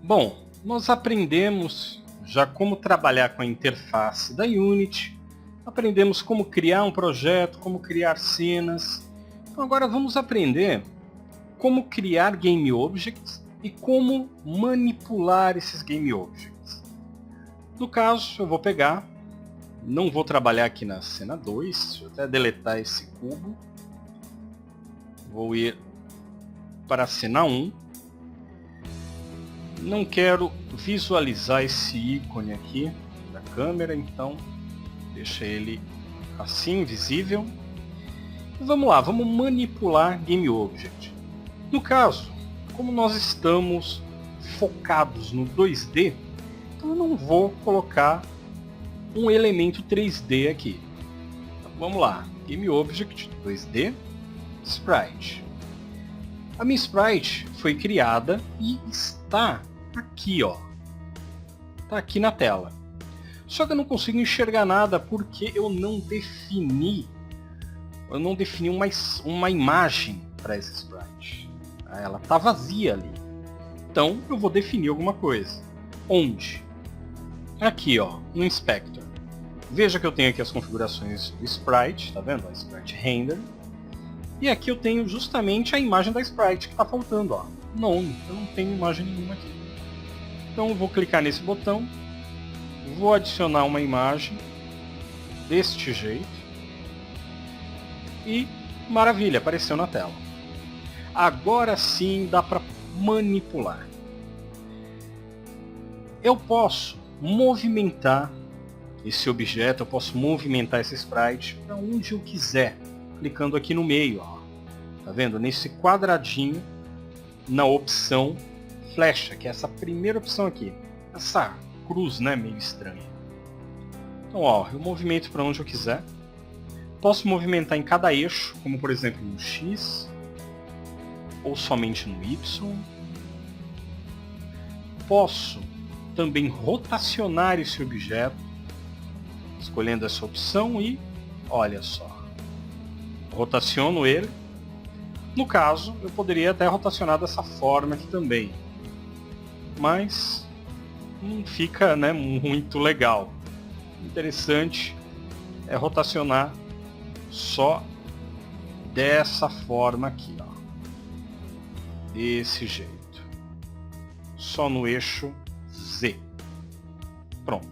Bom, nós aprendemos já como trabalhar com a interface da Unity, aprendemos como criar um projeto, como criar cenas. Então agora vamos aprender como criar Game Objects e como manipular esses Game Objects. No caso, eu vou pegar, não vou trabalhar aqui na cena 2, deixa eu até deletar esse cubo. Vou ir para a cena 1. Não quero visualizar esse ícone aqui da câmera, então deixa ele assim, visível. E vamos lá, vamos manipular Game Object. No caso, como nós estamos focados no 2D, então eu não vou colocar um elemento 3D aqui. Então, vamos lá, Game Object 2D, Sprite. A minha Sprite foi criada e está aqui, ó. Está aqui na tela. Só que eu não consigo enxergar nada porque eu não defini uma imagem para essa Sprite. Ela está vazia ali. Então eu vou definir alguma coisa. Onde? Aqui, ó, no Inspector. Veja que eu tenho aqui as configurações do Sprite, tá vendo? A Sprite Render. E aqui eu tenho justamente a imagem da Sprite que está faltando, ó. None, eu não tenho imagem nenhuma aqui. Então eu vou clicar nesse botão, vou adicionar uma imagem deste jeito e maravilha, apareceu na tela. Agora sim dá para manipular. Eu posso movimentar esse objeto, eu posso movimentar esse sprite para onde eu quiser, clicando aqui no meio, ó. Tá vendo? Nesse quadradinho, na opção flecha, que é essa primeira opção aqui. Essa cruz, né, meio estranha. Então, ó, eu movimento para onde eu quiser. Posso movimentar em cada eixo, como por exemplo no X, ou somente no Y. Posso também rotacionar esse objeto, escolhendo essa opção e, olha só, rotaciono ele. No caso, eu poderia até rotacionar dessa forma aqui também, mas não fica, né, muito legal. Interessante é rotacionar só dessa forma aqui, ó. Desse jeito. Só no eixo Z. Pronto.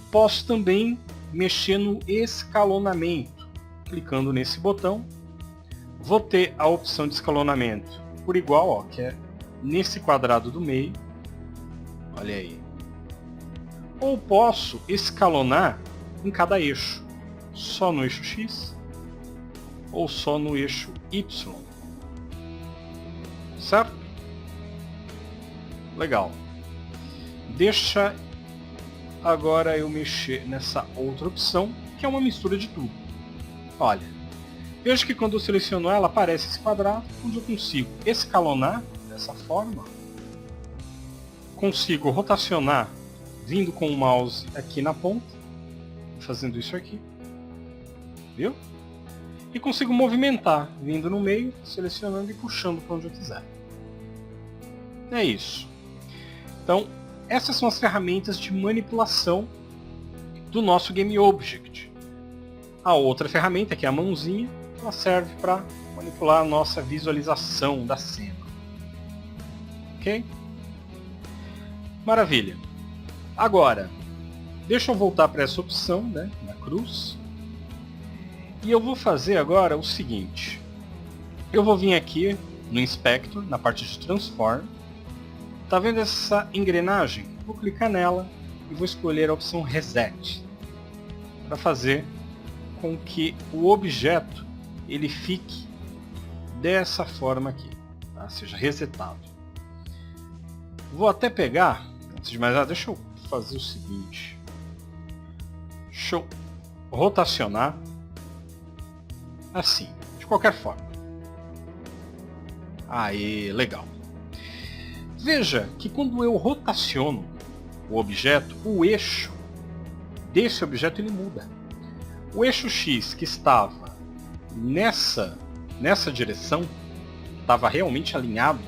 Posso também mexer no escalonamento. Clicando nesse botão, vou ter a opção de escalonamento por igual, ó, que é nesse quadrado do meio. Olha aí. Ou posso escalonar em cada eixo. Só no eixo X ou só no eixo Y. Certo? Legal. Deixa agora eu mexer nessa outra opção, que é uma mistura de tudo. Olha, veja que quando eu seleciono ela, aparece esse quadrado, onde eu consigo escalonar dessa forma. Consigo rotacionar, vindo com o mouse aqui na ponta, fazendo isso aqui. Viu? E consigo movimentar, vindo no meio, selecionando e puxando para onde eu quiser. É isso. Então, essas são as ferramentas de manipulação do nosso Game Object. A outra ferramenta, que é a mãozinha, ela serve para manipular a nossa visualização da cena. Ok? Maravilha. Agora, deixa eu voltar para essa opção, né, na cruz. E eu vou fazer agora o seguinte. Eu vou vir aqui no Inspector, na parte de Transform. Tá vendo essa engrenagem? Vou clicar nela e vou escolher a opção Reset, para fazer com que o objeto ele fique dessa forma aqui, tá? Seja resetado. Vou até pegar, antes de mais nada, deixa eu fazer o seguinte. Deixa eu rotacionar assim, de qualquer forma. Aí, legal. Veja que quando eu rotaciono o objeto, o eixo desse objeto ele muda. O eixo X que estava nessa direção, estava realmente alinhado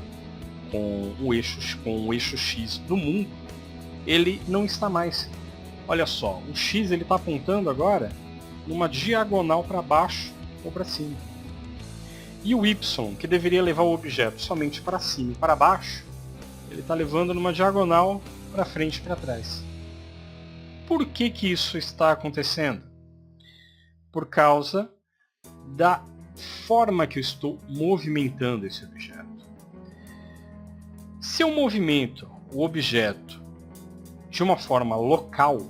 com o eixo X do mundo, ele não está mais. Olha só, o X está apontando agora numa diagonal para baixo ou para cima. E o Y, que deveria levar o objeto somente para cima e para baixo, ele está levando numa diagonal para frente e para trás. Por que isso está acontecendo? Por causa da forma que eu estou movimentando esse objeto. Se eu movimento o objeto de uma forma local,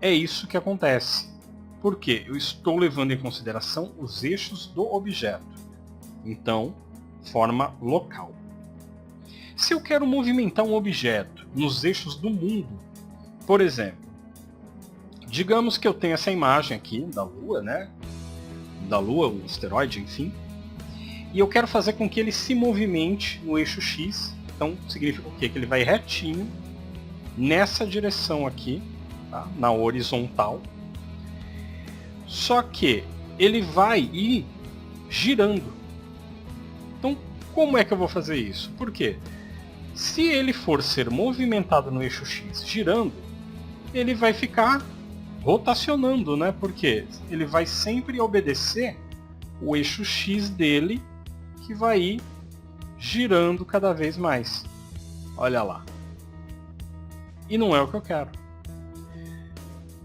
é isso que acontece. Porque eu estou levando em consideração os eixos do objeto. Então, forma local. Se eu quero movimentar um objeto nos eixos do mundo, por exemplo, digamos que eu tenho essa imagem aqui da Lua, né? Da Lua, o asteroide, enfim. E eu quero fazer com que ele se movimente no eixo X. Então, significa o quê? Que ele vai retinho nessa direção aqui, tá? Na horizontal. Só que ele vai ir girando. Então, como é que eu vou fazer isso? Por quê? Se ele for ser movimentado no eixo X girando, ele vai ficar rotacionando, né? Porque ele vai sempre obedecer o eixo X dele, que vai ir girando cada vez mais. Olha lá. E não é o que eu quero.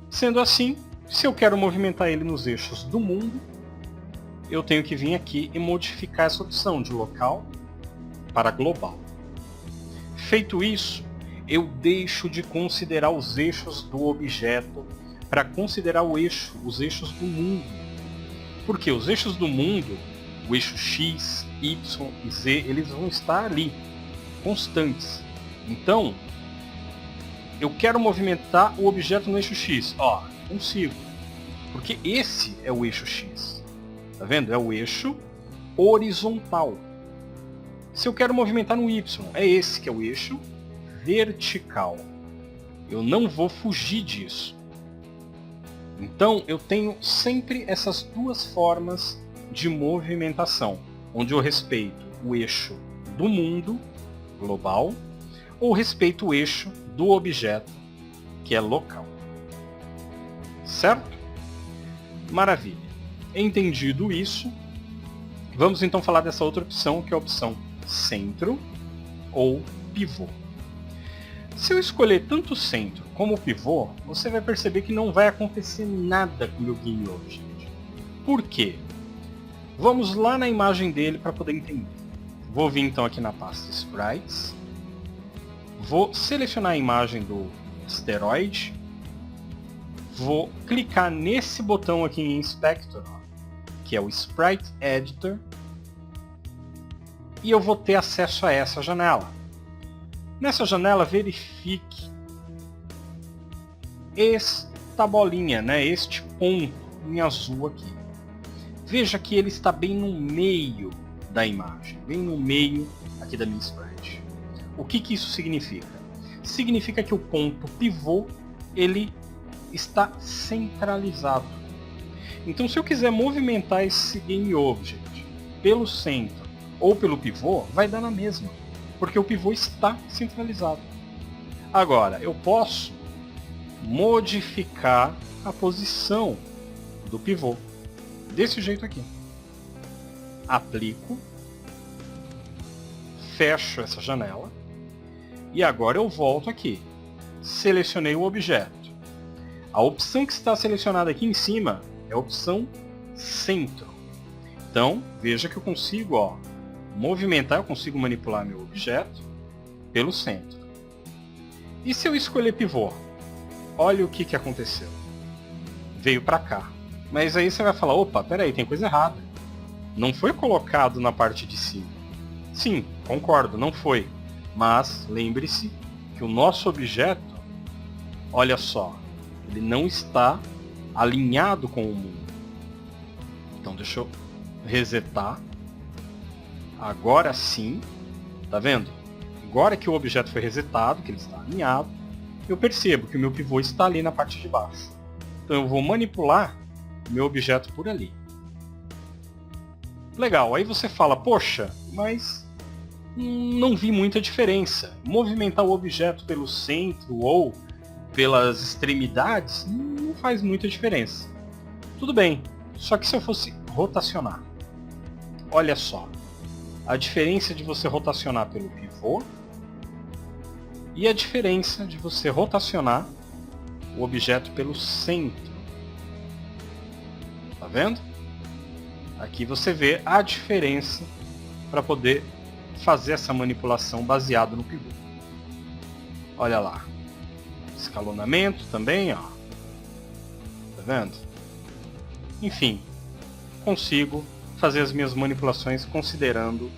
Sendo assim, se eu quero movimentar ele nos eixos do mundo, eu tenho que vir aqui e modificar essa opção de local para global. Feito isso, eu deixo de considerar os eixos do objeto para considerar os eixos do mundo. Porque os eixos do mundo, o eixo X, Y e Z, eles vão estar ali, constantes. Então, eu quero movimentar o objeto no eixo X. Ó, consigo. Porque esse é o eixo X. Tá vendo? É o eixo horizontal. Se eu quero movimentar no Y, é esse que é o eixo vertical. Eu não vou fugir disso. Então, eu tenho sempre essas duas formas de movimentação, onde eu respeito o eixo do mundo, global, ou respeito o eixo do objeto, que é local. Certo? Maravilha. Entendido isso, vamos então falar dessa outra opção, que é a opção centro ou pivô. Se eu escolher tanto o centro como o pivô, você vai perceber que não vai acontecer nada com o meu Game Object. Por quê? Vamos lá na imagem dele para poder entender. Vou vir então aqui na pasta Sprites. Vou selecionar a imagem do asteroide. Vou clicar nesse botão aqui em Inspector, que é o Sprite Editor. E eu vou ter acesso a essa janela. Nessa janela, verifique esta bolinha, né? Este ponto em azul aqui. Veja que ele está bem no meio da imagem, bem no meio aqui da minha sprite. O que isso significa? Significa que o ponto pivô ele está centralizado. Então, se eu quiser movimentar esse Game Object pelo centro ou pelo pivô, vai dar na mesma. Porque o pivô está centralizado. Agora, eu posso modificar a posição do pivô. Desse jeito aqui. Aplico. Fecho essa janela. E agora eu volto aqui. Selecionei o objeto. A opção que está selecionada aqui em cima é a opção centro. Então, veja que eu consigo, movimentar, eu consigo manipular meu objeto pelo centro. E se eu escolher pivô? Olha o que aconteceu. Veio para cá. Mas aí você vai falar, opa, peraí, tem coisa errada. Não foi colocado na parte de cima. Sim, concordo, não foi. Mas lembre-se que o nosso objeto, olha só, ele não está alinhado com o mundo. Então deixa eu resetar. Agora sim, tá vendo? Agora que o objeto foi resetado, que ele está alinhado, eu percebo que o meu pivô está ali na parte de baixo. Então eu vou manipular o meu objeto por ali. Legal, aí você fala, poxa, mas não vi muita diferença. Movimentar o objeto pelo centro ou pelas extremidades não faz muita diferença. Tudo bem, só que se eu fosse rotacionar, olha só, a diferença de você rotacionar pelo pivô e a diferença de você rotacionar o objeto pelo centro. Tá vendo? Aqui você vê a diferença para poder fazer essa manipulação baseado no pivô. Olha lá. Escalonamento também, ó. Tá vendo? Enfim, consigo fazer as minhas manipulações considerando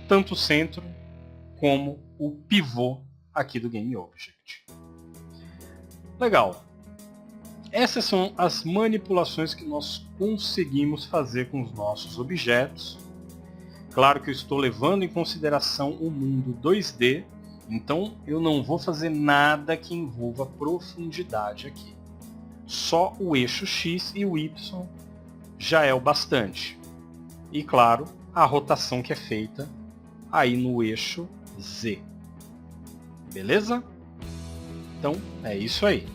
tanto o centro como o pivô aqui do GameObject. Legal. Essas são as manipulações que nós conseguimos fazer com os nossos objetos. Claro que eu estou levando em consideração o mundo 2D, então eu não vou fazer nada que envolva profundidade aqui. Só o eixo X e o Y já é o bastante. E claro, a rotação que é feita aí no eixo Z. Beleza? Então é isso aí.